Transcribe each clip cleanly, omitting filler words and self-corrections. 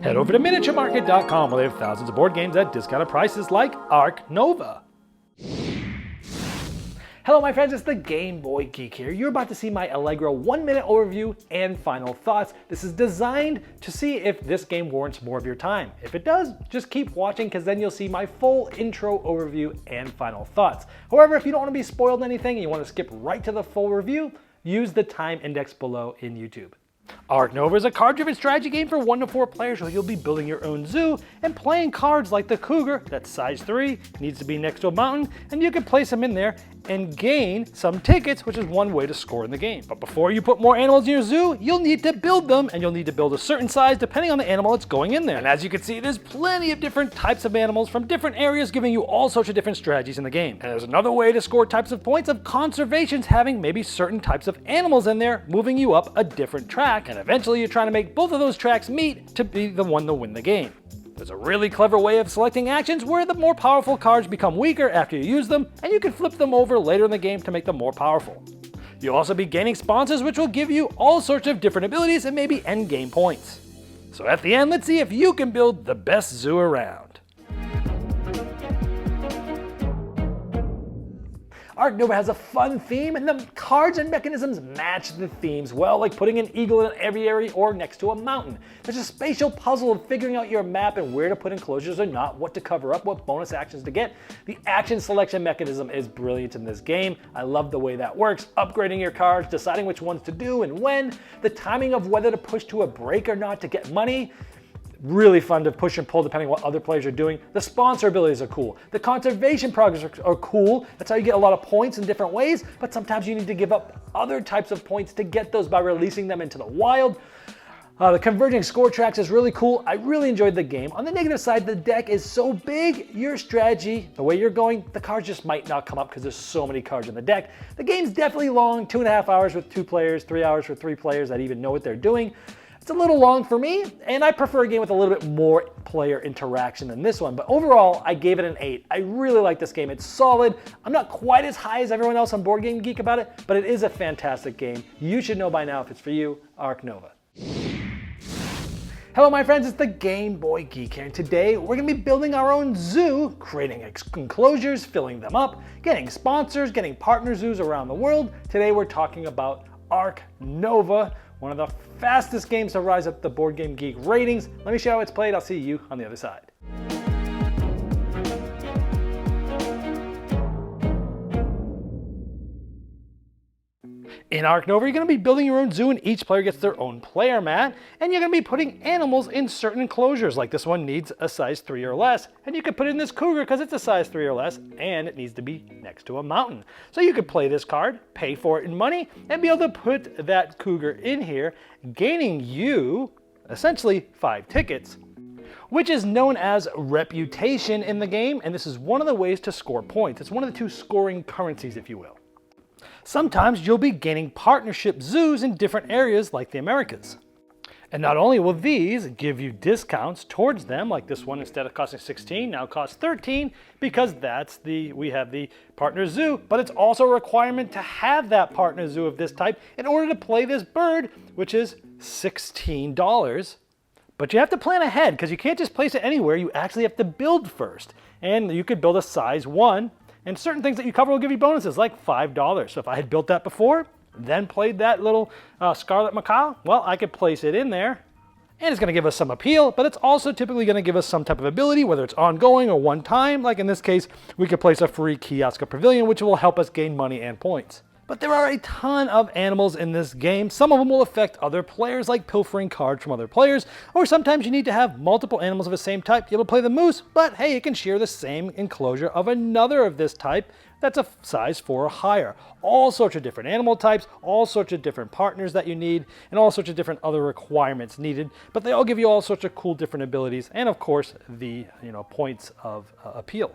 Head over to miniaturemarket.com where they have thousands of board games at discounted prices like Ark Nova. Hello my friends, it's the Game Boy Geek here. You're about to see my Allegro 1-minute overview and final thoughts. This is designed to see if this game warrants more of your time. If it does, just keep watching because then you'll see my full intro overview and final thoughts. However, if you don't want to be spoiled anything and you want to skip right to the full review, use the time index below in YouTube. Ark Nova is a card-driven strategy game for 1 to 4 players where you'll be building your own zoo and playing cards like the Cougar, that's size 3, needs to be next to a mountain, and you can place them in there and gain some tickets, which is one way to score in the game. But before you put more animals in your zoo, you'll need to build them, and you'll need to build a certain size depending on the animal that's going in there. And as you can see, there's plenty of different types of animals from different areas giving you all sorts of different strategies in the game. And there's another way to score types of points of conservations, having maybe certain types of animals in there, moving you up a different track. And eventually you're trying to make both of those tracks meet to be the one to win the game. There's a really clever way of selecting actions where the more powerful cards become weaker after you use them, and you can flip them over later in the game to make them more powerful. You'll also be gaining sponsors which will give you all sorts of different abilities and maybe end game points. So at the end, let's see if you can build the best zoo around. Ark Nova has a fun theme, and the cards and mechanisms match the themes well, like putting an eagle in an aviary or next to a mountain. There's a spatial puzzle of figuring out your map and where to put enclosures or not, what to cover up, what bonus actions to get. The action selection mechanism is brilliant in this game. I love the way that works. Upgrading your cards, deciding which ones to do and when, the timing of whether to push to a break or not to get money. Really fun to push and pull depending on what other players are doing. The sponsor abilities are cool. The conservation progress are cool. That's how you get a lot of points in different ways, but sometimes you need to give up other types of points to get those by releasing them into the wild. The converging score tracks is really cool. I really enjoyed the game. On the negative side, the deck is so big, your strategy, the way you're going, the cards just might not come up because there's so many cards in the deck. The game's definitely long, 2.5 hours with 2 players, 3 hours for 3 players that even know what they're doing. It's a little long for me, and I prefer a game with a little bit more player interaction than this one, but overall, I gave it an 8. I really like this game. It's solid. I'm not quite as high as everyone else on Board Game Geek about it, but it is a fantastic game. You should know by now if it's for you, Ark Nova. Hello my friends, it's the Game Boy Geek here, and today we're going to be building our own zoo, creating enclosures, filling them up, getting sponsors, getting partner zoos around the world. Today we're talking about Ark Nova, one of the fastest games to rise up the Board Game Geek ratings. Let me show you how it's played. I'll see you on the other side. In Ark Nova, you're going to be building your own zoo, and each player gets their own player mat, and you're going to be putting animals in certain enclosures, like this one needs a size 3 or less, and you could put in this cougar because it's a size 3 or less, and it needs to be next to a mountain. So you could play this card, pay for it in money, and be able to put that cougar in here, gaining you essentially 5 tickets, which is known as reputation in the game, and this is one of the ways to score points. It's one of the 2 scoring currencies, if you will. Sometimes you'll be gaining partnership zoos in different areas like the Americas. And not only will these give you discounts towards them, like this one instead of costing 16 now costs 13 because we have the partner zoo, but it's also a requirement to have that partner zoo of this type in order to play this bird, which is $16. But you have to plan ahead because you can't just place it anywhere. You actually have to build first. And you could build a size 1. And certain things that you cover will give you bonuses, like $5. So if I had built that before, then played that little Scarlet Macaw, well, I could place it in there. And it's going to give us some appeal, but it's also typically going to give us some type of ability, whether it's ongoing or one time. Like in this case, we could place a free kiosk or pavilion, which will help us gain money and points. But there are a ton of animals in this game. Some of them will affect other players, like pilfering cards from other players, or sometimes you need to have multiple animals of the same type to be able to play the moose, but hey, you can share the same enclosure of another of this type that's a size 4 or higher. All sorts of different animal types, all sorts of different partners that you need, and all sorts of different other requirements needed, but they all give you all sorts of cool different abilities, and of course, the points of appeal.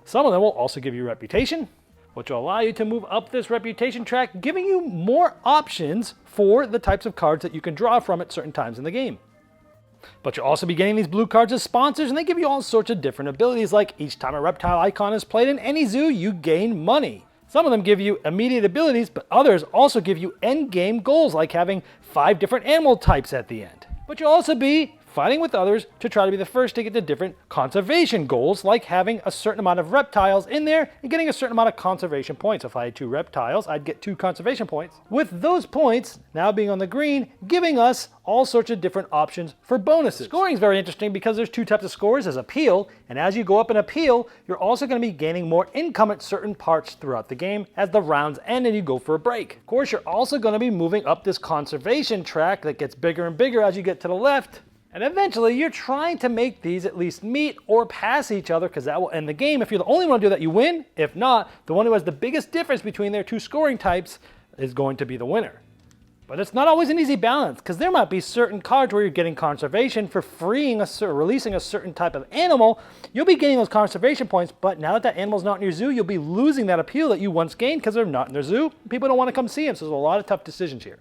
Some of them will also give you reputation, which will allow you to move up this reputation track, giving you more options for the types of cards that you can draw from at certain times in the game. But you'll also be getting these blue cards as sponsors, and they give you all sorts of different abilities, like each time a reptile icon is played in any zoo, you gain money. Some of them give you immediate abilities, but others also give you end game goals, like having 5 different animal types at the end. But you'll also be fighting with others to try to be the first to get to different conservation goals, like having a certain amount of reptiles in there and getting a certain amount of conservation points. If I had 2 reptiles, I'd get 2 conservation points. With those points, now being on the green, giving us all sorts of different options for bonuses. Scoring is very interesting because there's 2 types of scores. There's appeal, and as you go up in appeal, you're also going to be gaining more income at certain parts throughout the game as the rounds end and you go for a break. Of course, you're also going to be moving up this conservation track that gets bigger and bigger as you get to the left. And eventually, you're trying to make these at least meet or pass each other, because that will end the game. If you're the only one to do that, you win. If not, the one who has the biggest difference between their 2 scoring types is going to be the winner. But it's not always an easy balance, because there might be certain cards where you're getting conservation for releasing a certain type of animal. You'll be getting those conservation points, but now that that animal's not in your zoo, you'll be losing that appeal that you once gained because they're not in their zoo. People don't want to come see them, so there's a lot of tough decisions here.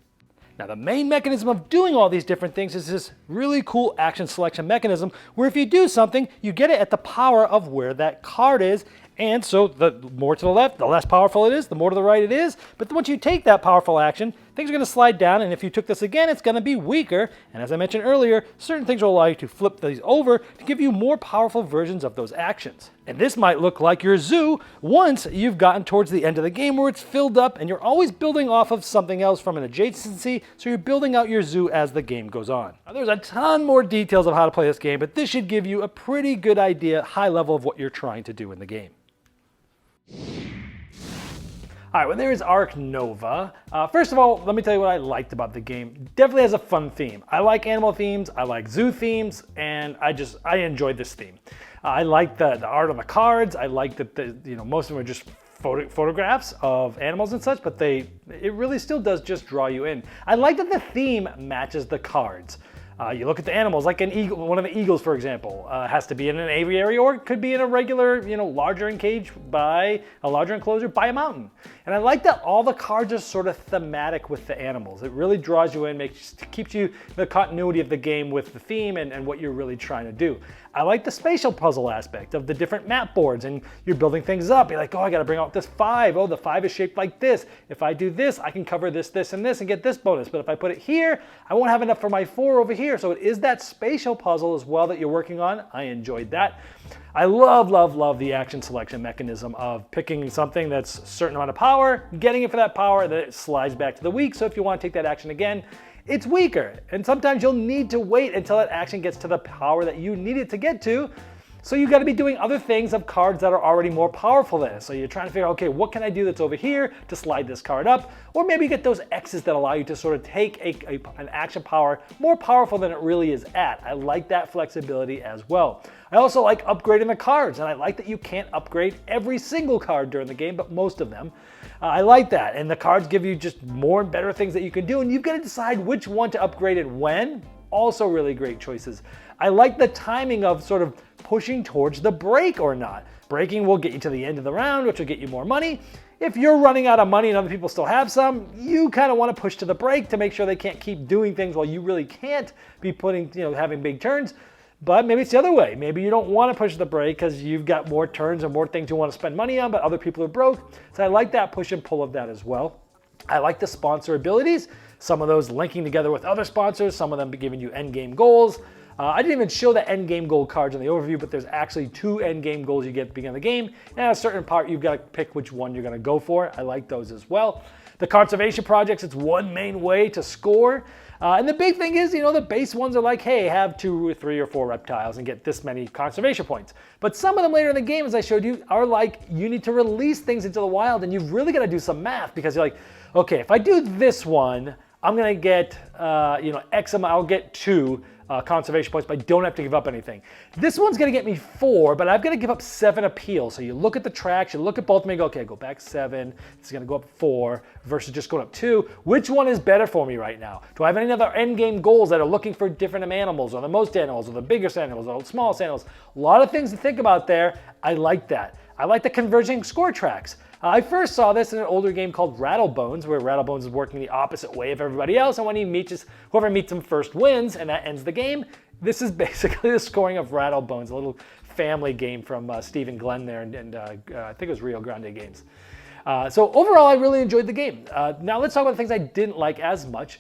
Now, the main mechanism of doing all these different things is this really cool action selection mechanism where if you do something, you get it at the power of where that card is. And so the more to the left, the less powerful it is, the more to the right it is. But once you take that powerful action, things are going to slide down. And if you took this again, it's going to be weaker. And as I mentioned earlier, certain things will allow you to flip these over to give you more powerful versions of those actions. And this might look like your zoo once you've gotten towards the end of the game where it's filled up and you're always building off of something else from an adjacency. So you're building out your zoo as the game goes on. Now, there's a ton more details of how to play this game, but this should give you a pretty good idea, high level, of what you're trying to do in the game. All right, well, there is Ark Nova. First of all, let me tell you what I liked about the game. Definitely has a fun theme. I like animal themes, I like zoo themes, and I enjoyed this theme. I like the art on the cards. I like that most of them are just photographs of animals and such, but it really still does just draw you in. I like that the theme matches the cards. You look at the animals, like an eagle, one of the eagles, for example, has to be in an aviary or it could be in a regular, larger enclosure by a mountain. And I like that all the cards are sort of thematic with the animals. It really draws you in, keeps you the continuity of the game with the theme and what you're really trying to do. I like the spatial puzzle aspect of the different map boards, and you're building things up. You're like, oh, I got to bring out this 5. Oh, the 5 is shaped like this. If I do this, I can cover this, this, and this and get this bonus. But if I put it here, I won't have enough for my 4 over here. So it is that spatial puzzle as well that you're working on. I enjoyed that. I love, love, love the action selection mechanism of picking something that's a certain amount of power, getting it for that power, and then it slides back to the weak. So if you want to take that action again, it's weaker. And sometimes you'll need to wait until that action gets to the power that you need it to get to. So you've got to be doing other things of cards that are already more powerful than it. So you're trying to figure out, okay, what can I do that's over here to slide this card up? Or maybe get those X's that allow you to sort of take an action power more powerful than it really is at. I like that flexibility as well. I also like upgrading the cards, and I like that you can't upgrade every single card during the game, but most of them. I like that, and the cards give you just more and better things that you can do, and you've got to decide which one to upgrade and when. Also really great choices. I like the timing of sort of pushing towards the break or not. Breaking will get you to the end of the round, which will get you more money. If you're running out of money and other people still have some, you kind of want to push to the break to make sure they can't keep doing things while you really can't be having big turns. But maybe it's the other way. Maybe you don't want to push the break because you've got more turns and more things you want to spend money on, but other people are broke. So I like that push and pull of that as well. I like the sponsor abilities. Some of those linking together with other sponsors, some of them giving you end game goals. I didn't even show the end game goal cards in the overview, but there's actually 2 end game goals you get at the beginning of the game. And at a certain part, you've got to pick which one you're going to go for. I like those as well. The conservation projects, it's one main way to score. And the big thing is, the base ones are like, hey, have 2 or 3 or 4 reptiles and get this many conservation points. But some of them later in the game, as I showed you, are like, you need to release things into the wild and you've really got to do some math because you're like, okay, if I do this one, I'm going to get, X amount, I'll get 2 conservation points, but I don't have to give up anything. This one's going to get me 4, but I've got to give up 7 appeal. So you look at the tracks, you look at both of them and go, okay, go back 7. It's going to go up 4 versus just going up 2. Which one is better for me right now? Do I have any other end game goals that are looking for different animals or the most animals or the biggest animals or the smallest animals? A lot of things to think about there. I like that. I like the converging score tracks. I first saw this in an older game called Rattlebones, where Rattlebones is working the opposite way of everybody else, and when whoever meets him first wins, and that ends the game. This is basically the scoring of Rattlebones, a little family game from Steve and Glenn there, and I think it was Rio Grande Games. So overall, I really enjoyed the game. Now let's talk about the things I didn't like as much.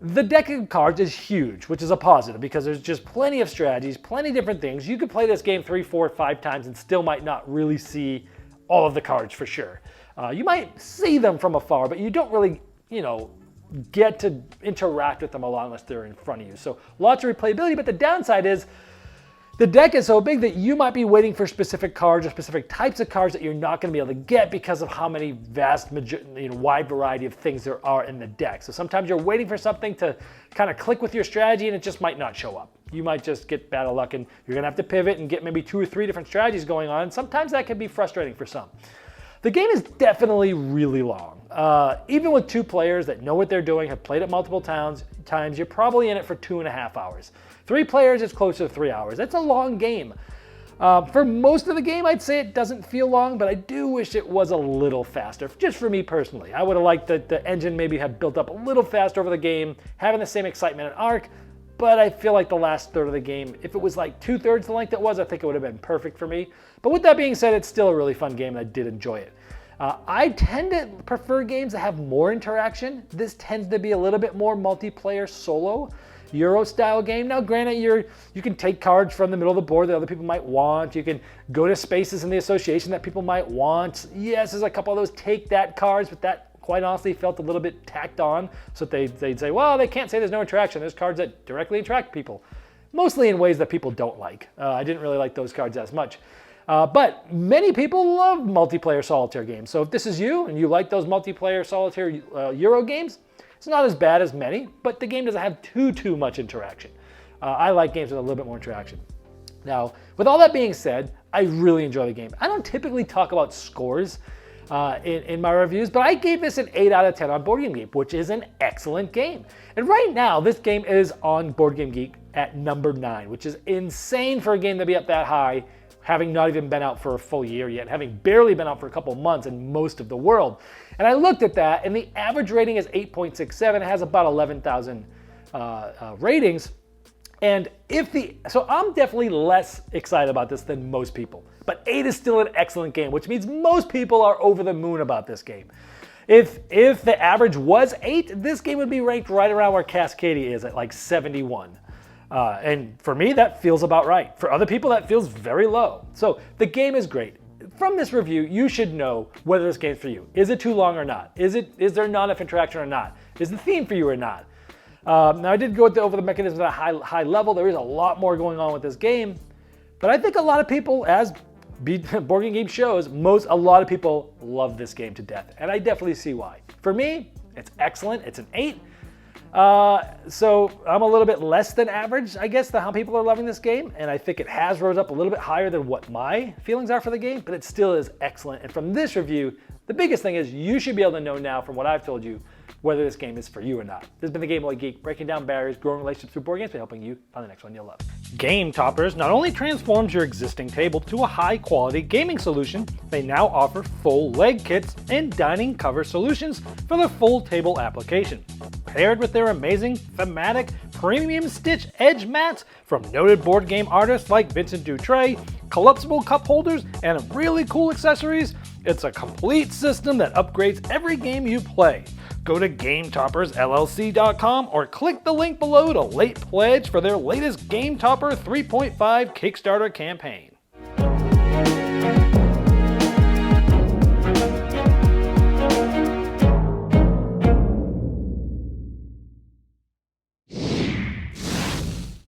The deck of cards is huge, which is a positive because there's just plenty of strategies, plenty of different things. You could play this game 3, 4, 5 times and still might not really see all of the cards for sure. You might see them from afar, but you don't really, get to interact with them a lot unless they're in front of you. So lots of replayability, but the downside is the deck is so big that you might be waiting for specific cards or specific types of cards that you're not going to be able to get because of how many wide variety of things there are in the deck. So sometimes you're waiting for something to kind of click with your strategy and it just might not show up. You might just get bad luck and you're going to have to pivot and get maybe 2 or 3 different strategies going on. Sometimes that can be frustrating for some. The game is definitely really long. Even with 2 players that know what they're doing, have played it multiple times, you're probably in it for 2.5 hours. 3 players, it's closer to 3 hours. That's a long game. For most of the game, I'd say it doesn't feel long, but I do wish it was a little faster, just for me personally. I would have liked that the engine maybe had built up a little faster over the game, having the same excitement in Ark, but I feel like the last third of the game, if it was like 2/3 the length it was, I think it would have been perfect for me. But with that being said, it's still a really fun game and I did enjoy it. I tend to prefer games that have more interaction. This tends to be a little bit more multiplayer solo Euro style game. Now granted, you can take cards from the middle of the board that other people might want. You can go to spaces in the association that people might want. Yes, there's a couple of those take that cards, but that quite honestly felt a little bit tacked on. So they'd say, well, they can't say there's no interaction. There's cards that directly interact with people, mostly in ways that people don't like. I didn't really like those cards as much. But many people love multiplayer solitaire games. So if this is you and you like those multiplayer solitaire Euro games, it's not as bad as many, but the game doesn't have too much interaction. I like games with a little bit more interaction. Now, with all that being said, I really enjoy the game. I don't typically talk about scores in my reviews, but I gave this an 8 out of 10 on Board Game Geek, which is an excellent game. And right now, this game is on Board Game Geek at number 9, which is insane for a game to be up that high, having not even been out for a full year yet, having barely been out for a couple months in most of the world. And I looked at that, and the average rating is 8.67. It has about 11,000 ratings. And so I'm definitely less excited about this than most people. But 8 is still an excellent game, which means most people are over the moon about this game. If the average was 8, this game would be ranked right around where Cascadia is at like 71. And for me, that feels about right. For other people, that feels very low. So the game is great. From this review, you should know whether this game's for you. Is it too long or not? Is there not enough interaction or not? Is the theme for you or not? Now, I did go over the mechanisms at a high level. There is a lot more going on with this game. But I think a lot of people, as Board Game Geek shows, a lot of people love this game to death. And I definitely see why. For me, it's excellent. It's an 8. So I'm a little bit less than average, I guess, than how people are loving this game. And I think it has rose up a little bit higher than what my feelings are for the game, but it still is excellent. And from this review, the biggest thing is you should be able to know now from what I've told you whether this game is for you or not. This has been the Game Boy Geek, breaking down barriers, growing relationships through board games, and helping you find the next one you'll love. Game Toppers not only transforms your existing table to a high-quality gaming solution, they now offer full leg kits and dining cover solutions for the full table application. Paired with their amazing, thematic, premium stitch edge mats from noted board game artists like Vincent Dutray, collapsible cup holders, and really cool accessories, it's a complete system that upgrades every game you play. Go to GameToppersLLC.com or click the link below to late pledge for their latest Game Topper 3.5 Kickstarter campaign.